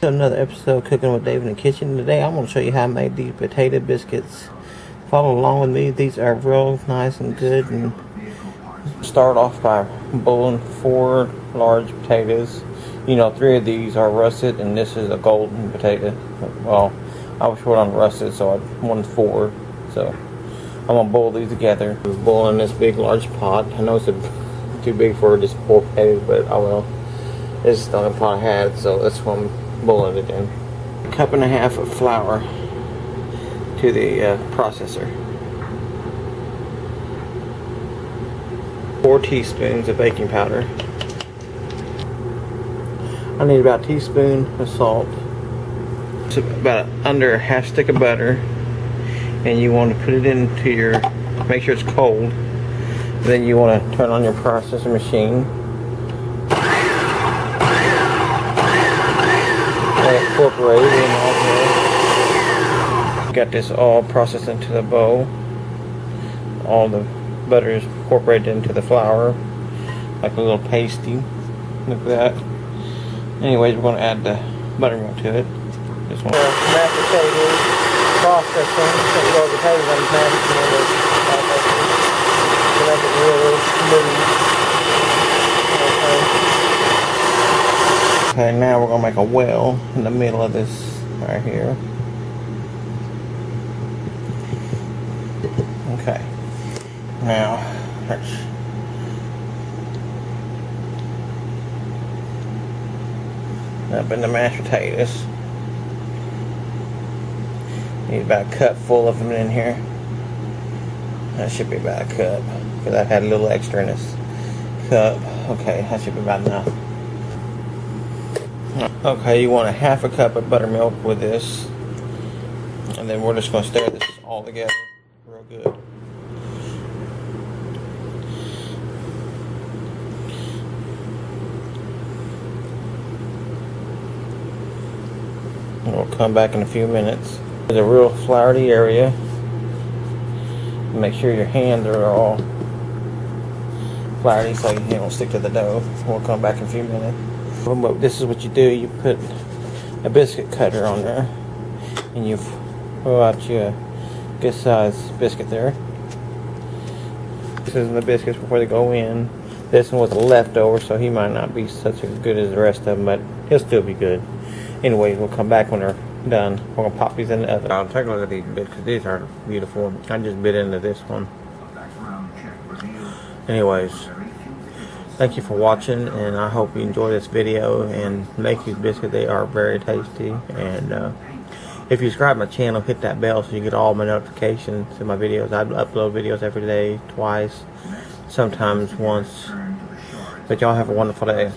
to another episode of Cooking with Dave in the Kitchen. Today I'm going to show you how I made these potato biscuits. Follow along with me. These are real nice and good. And start off by boiling 4 large potatoes. You know, 3 of these are russet and this is a golden potato. Well, I was short on russet, so I wanted 4. So I'm going to boil these together. I'm boiling this big large pot. I know it's too big for just 4 potatoes, but oh well. This is the only pot I had, so that's what I'm boiling it in. 1.5 cups of flour to the processor. 4 teaspoons of baking powder. I need about a teaspoon of salt. It's about under a 1/2 stick of butter, and you want to put it into your. Make sure it's cold. Then you want to turn on your processor machine. Incorporate in all here. Got this all processed into the bowl. All the butter is incorporated into the flour, like a little pasty. Look at that. Anyways, we're going to add the buttermilk to it. This one. Mashed potatoes, processing. So you go potatoes and mash them in the processor to make it really smooth. Okay, now we're going to make a well in the middle of this right here. Okay. Now, let's up in the mashed potatoes. Need about a cup full of them in here. That should be about a cup, because I had a little extra in this cup. Okay, that should be about enough. Okay, you want a 1/2 cup of buttermilk with this, and then we're just going to stir this all together real good. And we'll come back in a few minutes. There's a real floury area. Make sure your hands are all floury so you don't stick to the dough. We'll come back in a few minutes. But this is what you do. You put a biscuit cutter on there, and you pull out your good sized biscuit there. This is the biscuits before they go in. This one was a leftover, so he might not be such as good as the rest of them, but he'll still be good. Anyways, we'll come back when they're done. We're gonna pop these in the oven. I'll take a look at these bits because these are beautiful. I just bit into this one. Anyways, thank you for watching, and I hope you enjoy this video and make these biscuits. They are very tasty. And if you subscribe to my channel, hit that bell so you get all my notifications to my videos. I upload videos every day, twice, sometimes once. But y'all have a wonderful day.